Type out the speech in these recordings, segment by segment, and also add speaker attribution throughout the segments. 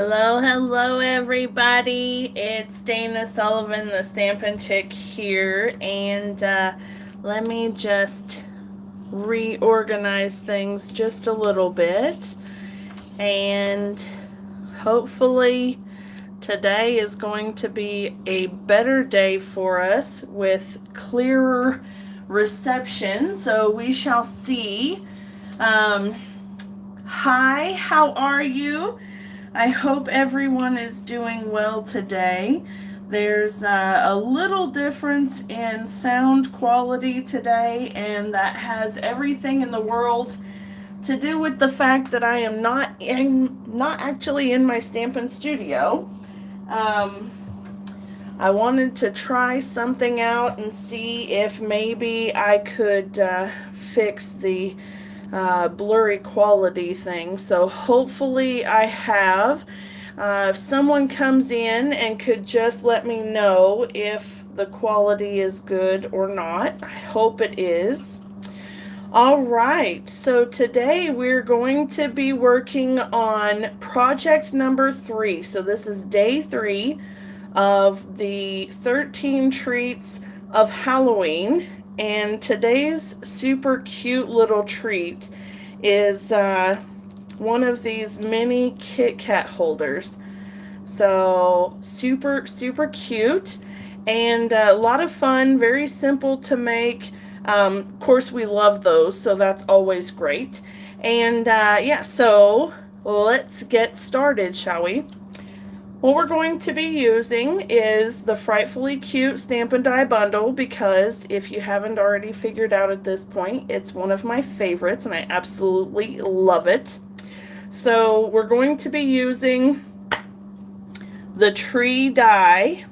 Speaker 1: Hello, everybody. It's Dana Sullivan, the Stampin' Chick here, and let me just reorganize things just a little bit, and hopefully today is going to be a better day for us with clearer reception, so we shall see. Um, Hi, how are you? I hope everyone is doing well today. There's a little difference in sound quality today, and that has everything in the world to do with the fact that I am not actually in my Stampin' studio. Um, I wanted to try something out and see if maybe I could fix the blurry quality thing. So hopefully I have. If someone comes in and could just let me know if the quality is good or not. I hope it is. All right, so today we're going to be working on project number 3. So this is day 3 of the 13 treats of Halloween. And today's super cute little treat is one of these mini Kit Kat holders. So super cute and a lot of fun, very simple to make. Of course, we love those, so that's always great. And yeah, so let's get started, shall we? What we're going to be using is the Frightfully Cute Stampin' Die Bundle because if you haven't already figured out at this point, it's one of my favorites and I absolutely love it. So we're going to be using the tree die.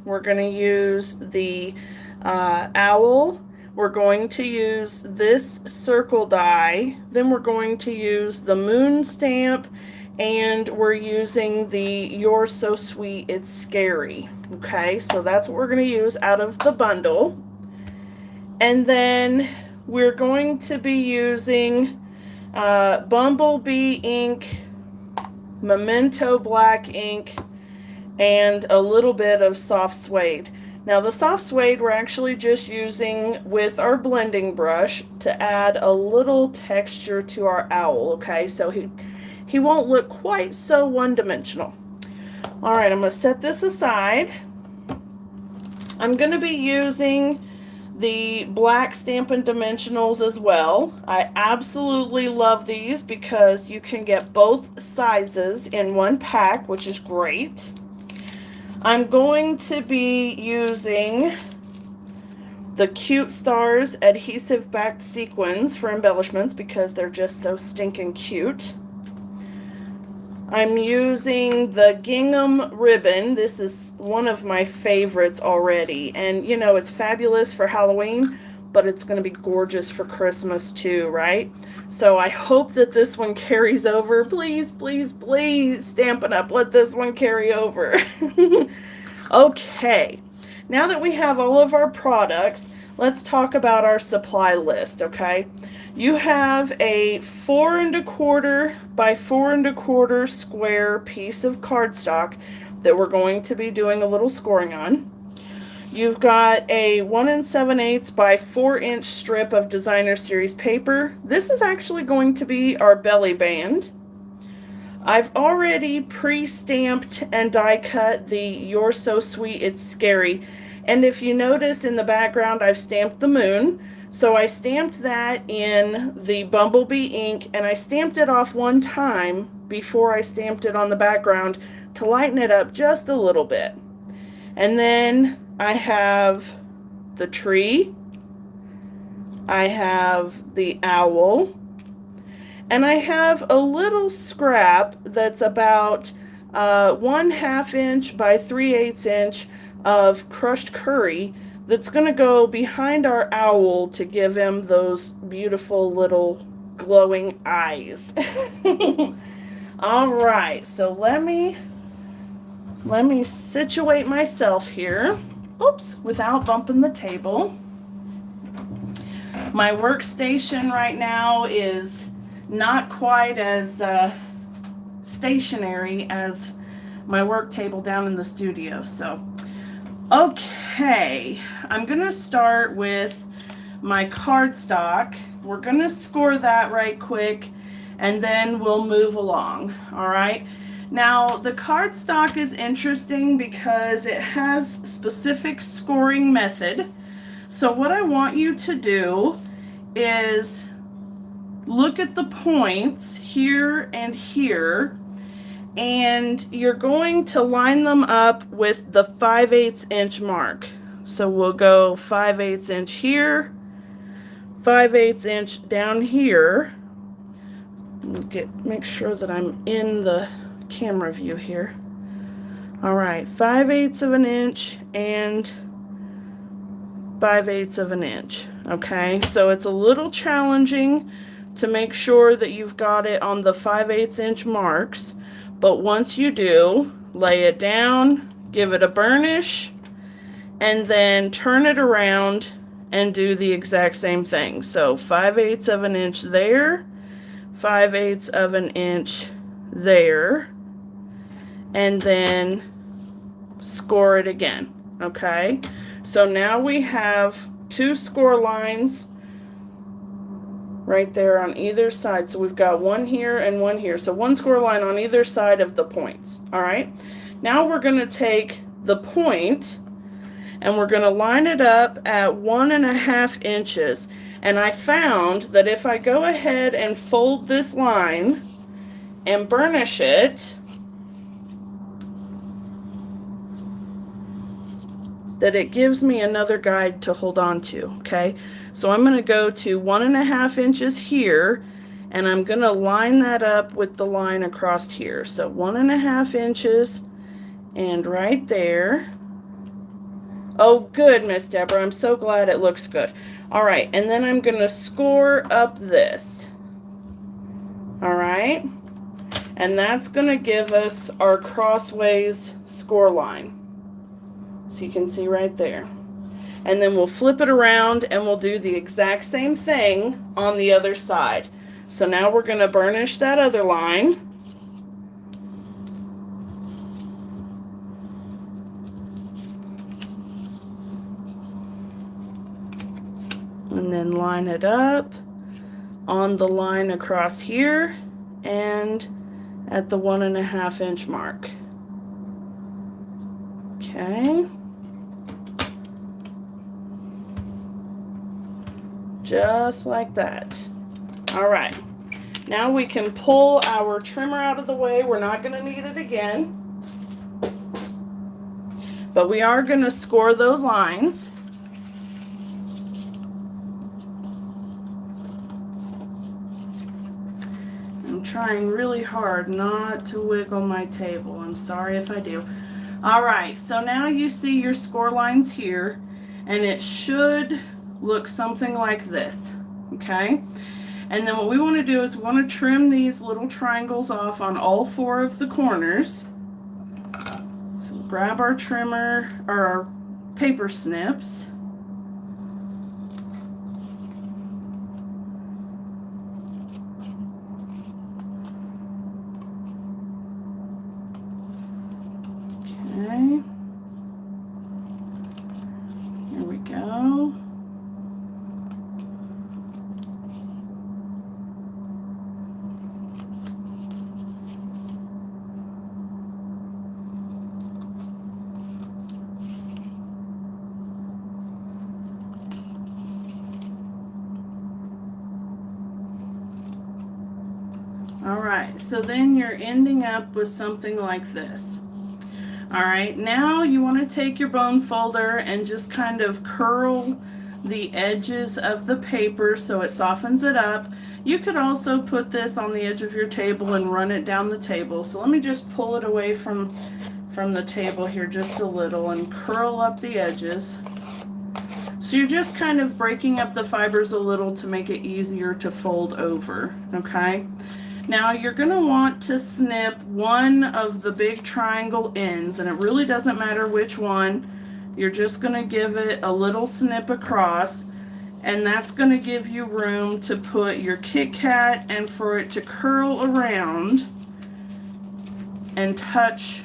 Speaker 1: We're going to use the owl. We're going to use this circle die. Then we're going to use the moon stamp. And we're using the You're So Sweet, It's Scary. Okay, so that's what we're going to use out of the bundle. And then we're going to be using Bumblebee ink, Memento black ink, and a little bit of soft suede. Now the soft suede we're actually just using with our blending brush to add a little texture to our owl, okay? So he won't look quite so one-dimensional. All right, I'm going to set this aside. I'm going to be using the black Stampin' Dimensionals as well. I absolutely love these because you can get both sizes in one pack, which is great. I'm going to be using the Cute Stars adhesive backed sequins for embellishments because they're just so stinking cute. I'm using the gingham ribbon. This is one of my favorites already. And, you know, it's fabulous for Halloween, but it's going to be gorgeous for Christmas too, right? So I hope that this one carries over. Please, please, please, Stampin' Up! Let this one carry over. Okay. Now that we have all of our products, let's talk about our supply list, okay? You have a 4 1/4 by 4 1/4 square piece of cardstock that we're going to be doing a little scoring on. You've got a 1 7/8 by 4-inch strip of designer series paper. This is actually going to be our belly band. I've already pre-stamped and die cut the You're So Sweet, It's Scary. And if you notice in the background, I've stamped the moon. So I stamped that in the Bumblebee ink, and I stamped it off one time before I stamped it on the background to lighten it up just a little bit. And then I have the tree, I have the owl, and I have a little scrap that's about 1/2 inch by 3/8 inch of crushed curry that's going to go behind our owl to give him those beautiful little glowing eyes. All right, so let me situate myself here. Oops, without bumping the table. My workstation right now is not quite as stationary as my work table down in the studio. So, okay, I'm gonna start with my cardstock. We're gonna score that right quick, and then we'll move along. All right. Now, the cardstock is interesting because it has specific scoring method. So what I want you to do is look at the points here and here, and you're going to line them up with the 5/8 inch mark. So we'll go 5/8 inch here, 5/8 inch down here. Make sure that I'm in the camera view here. All right, 5/8 of an inch and 5/8 of an inch. Okay, so it's a little challenging to make sure that you've got it on the 5/8 inch marks, but once you do, lay it down, give it a burnish, and then turn it around and do the exact same thing. So 5/8 of an inch there, 5/8 of an inch there, and then score it again. Okay, so now we have 2 score lines right there on either side. So we've got one here and one here. So 1 score line on either side of the points. All right, now we're going to take the point and we're going to line it up at 1.5 inches. And I found that if I go ahead and fold this line and burnish it, that it gives me another guide to hold on to. Okay, so I'm going to go to 1.5 inches here, and I'm going to line that up with the line across here. So 1.5 inches, and right there. Oh, good, Miss Deborah. I'm so glad it looks good. All right, and then I'm going to score up this. All right, and that's going to give us our crossways score line. So you can see right there. And then we'll flip it around and we'll do the exact same thing on the other side. So now we're going to burnish that other line. And then line it up on the line across here and at the 1.5 inch mark. Okay. Just like that. All right. Now we can pull our trimmer out of the way. We're not going to need it again. But we are going to score those lines. I'm trying really hard not to wiggle my table. I'm sorry if I do. All right, so now you see your score lines here, and it should look something like this, okay? And then what we want to do is we want to trim these little triangles off on all 4 of the corners. So we'll grab our trimmer, or our paper snips. Okay, here we go. All right, so then you're ending up with something like this. All right, now you want to take your bone folder and just kind of curl the edges of the paper so it softens it up. You could also put this on the edge of your table and run it down the table. So let me just pull it away from the table here just a little and curl up the edges. So you're just kind of breaking up the fibers a little to make it easier to fold over, okay? Now you're going to want to snip one of the big triangle ends, and it really doesn't matter which one. You're just going to give it a little snip across, and that's going to give you room to put your Kit Kat and for it to curl around and touch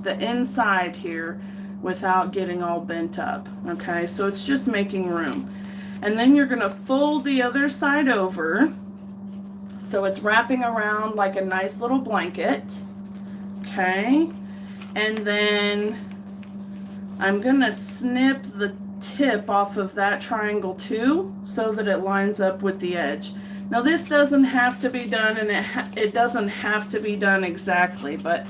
Speaker 1: the inside here without getting all bent up. Okay, so it's just making room. And then you're going to fold the other side over so it's wrapping around like a nice little blanket. Okay, and then I'm going to snip the tip off of that triangle too so that it lines up with the edge. Now this doesn't have to be done, and it doesn't have to be done exactly, but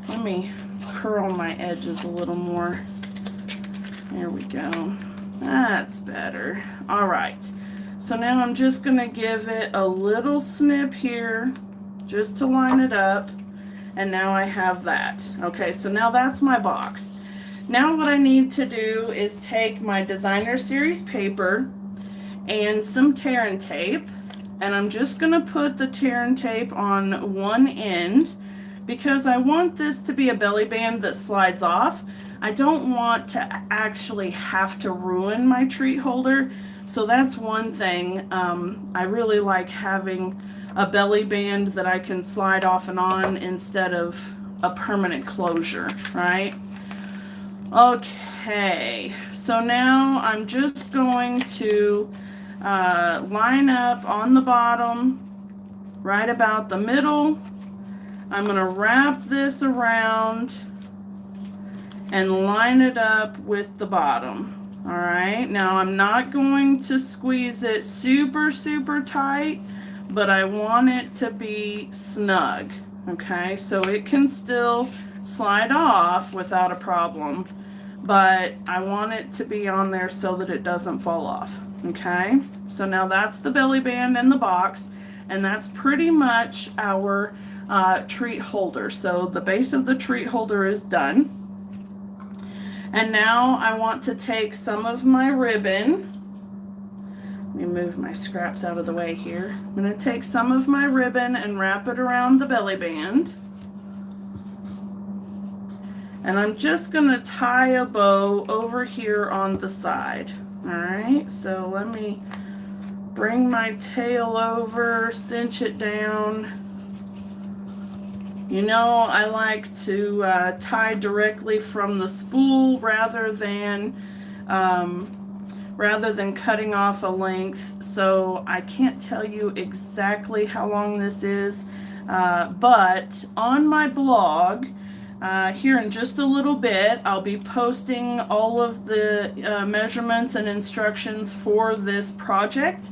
Speaker 1: let me curl my edges a little more. There we go. That's better. All right. So now I'm just going to give it a little snip here just to line it up. And now I have that. Okay, so now that's my box. Now what I need to do is take my designer series paper and some tear and tape. And I'm just going to put the tear and tape on one end because I want this to be a belly band that slides off. I don't want to actually have to ruin my treat holder. So that's one thing. I really like having a belly band that I can slide off and on instead of a permanent closure, right? Okay, so now I'm just going to line up on the bottom, right about the middle. I'm going to wrap this around and line it up with the bottom. All right, now I'm not going to squeeze it super, super tight, but I want it to be snug. Okay, so it can still slide off without a problem, but I want it to be on there so that it doesn't fall off. Okay, so now that's the belly band in the box, and that's pretty much our treat holder. So the base of the treat holder is done. And now I want to take some of my ribbon. Let me move my scraps out of the way here. I'm going to take some of my ribbon and wrap it around the belly band. And I'm just going to tie a bow over here on the side. All right, so let me bring my tail over, cinch it down. You know, I like to tie directly from the spool rather than cutting off a length. So I can't tell you exactly how long this is, but on my blog here in just a little bit, I'll be posting all of the measurements and instructions for this project,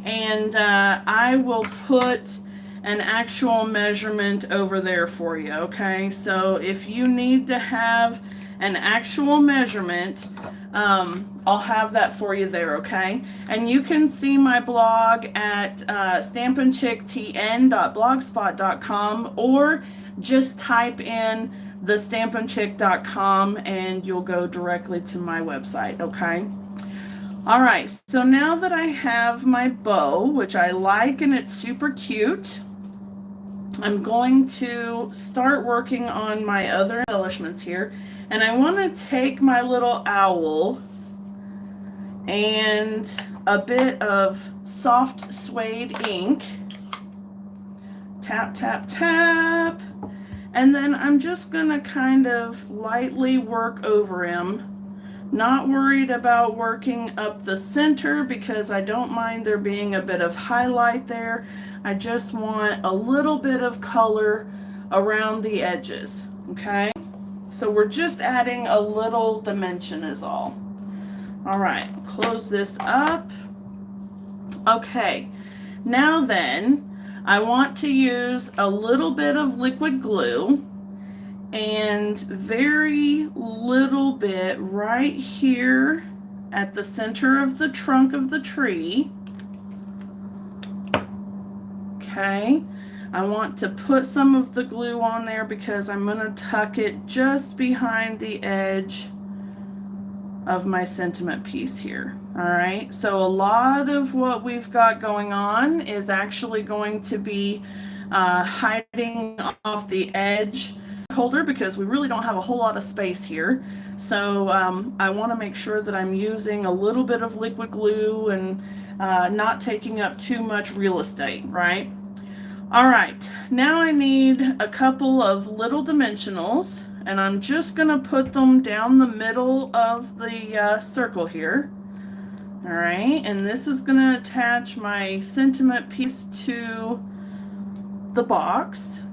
Speaker 1: and I will put an actual measurement over there for you. Okay, so if you need to have an actual measurement, I'll have that for you there. Okay, and you can see my blog at stampinchicktn.blogspot.com, or just type in thestampinchick.com and you'll go directly to my website. Okay, all right, so now that I have my bow, which I like and it's super cute, I'm going to start working on my other embellishments here. And I want to take my little owl and a bit of soft suede ink, tap, tap, tap, and then I'm just going to kind of lightly work over him. Not worried about working up the center because I don't mind there being a bit of highlight there. I just want a little bit of color around the edges. Okay, so we're just adding a little dimension is all. All right, close this up. Okay, now then I want to use a little bit of liquid glue and very little bit right here at the center of the trunk of the tree. Okay, I want to put some of the glue on there because I'm going to tuck it just behind the edge of my sentiment piece here. All right, so a lot of what we've got going on is actually going to be hiding off the edge holder because we really don't have a whole lot of space here. So I want to make sure that I'm using a little bit of liquid glue and not taking up too much real estate, right? All right, now I need a couple of little dimensionals, and I'm just going to put them down the middle of the circle here. All right, and this is going to attach my sentiment piece to the box.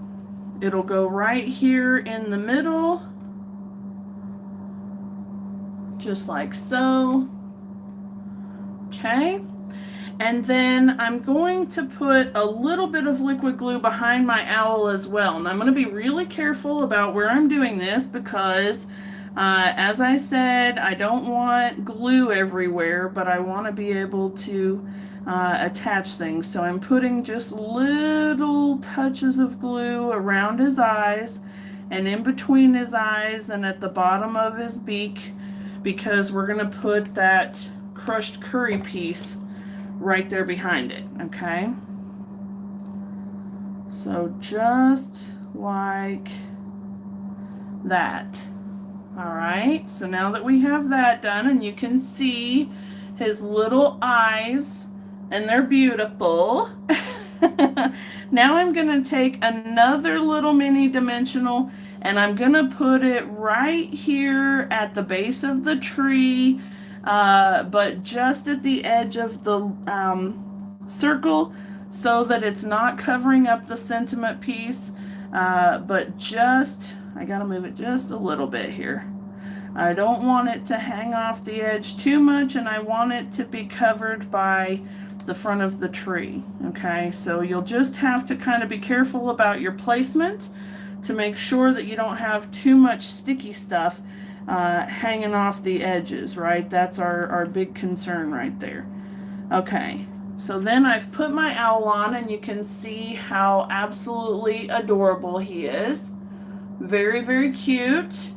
Speaker 1: It'll go right here in the middle, just like so. Okay. And then I'm going to put a little bit of liquid glue behind my owl as well. And I'm going to be really careful about where I'm doing this because, as I said, I don't want glue everywhere, but I want to be able to attach things. So I'm putting just little touches of glue around his eyes and in between his eyes and at the bottom of his beak, because we're going to put that crushed curry piece right there behind it, okay? So just like that. All right, so now that we have that done, and you can see his little eyes, and they're beautiful. Now I'm gonna take another little mini dimensional, and I'm gonna put it right here at the base of the tree, but just at the edge of the circle, so that it's not covering up the sentiment piece, but just, I gotta move it just a little bit here. I don't want it to hang off the edge too much, and I want it to be covered by the front of the tree. Okay, so you'll just have to kind of be careful about your placement to make sure that you don't have too much sticky stuff hanging off the edges, right? That's our big concern right there. Okay, so then I've put my owl on, and you can see how absolutely adorable he is. Very, very cute.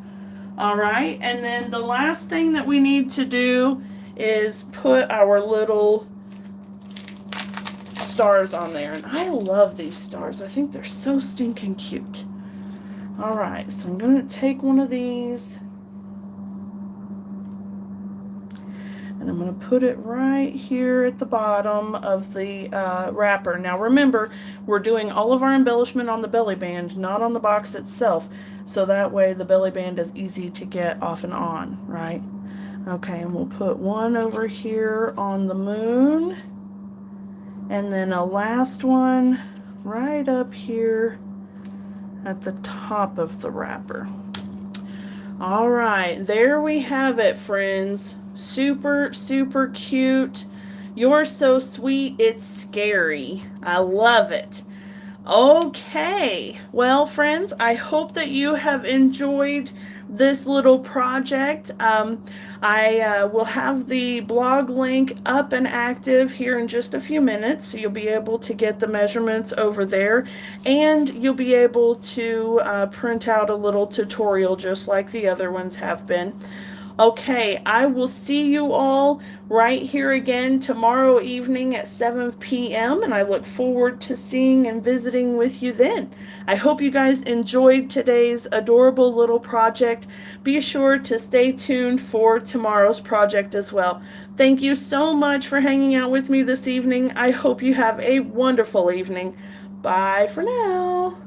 Speaker 1: All right, and then the last thing that we need to do is put our little stars on there. And I love these stars. I think they're so stinking cute. All right, so I'm going to take one of these, and I'm going to put it right here at the bottom of the wrapper. Now remember, we're doing all of our embellishment on the belly band, not on the box itself. So that way the belly band is easy to get off and on, right? Okay, and we'll put one over here on the moon. And then a last one right up here at the top of the wrapper. All right, there we have it, friends. Super, super cute. You're so sweet, it's scary. I love it. Okay, well, friends, I hope that you have enjoyed this little project. I will have the blog link up and active here in just a few minutes, so you'll be able to get the measurements over there, and you'll be able to print out a little tutorial just like the other ones have been. Okay, I will see you all right here again tomorrow evening at 7 p.m. and I look forward to seeing and visiting with you then. I hope you guys enjoyed today's adorable little project. Be sure to stay tuned for tomorrow's project as well. Thank you so much for hanging out with me this evening. I hope you have a wonderful evening. Bye for now.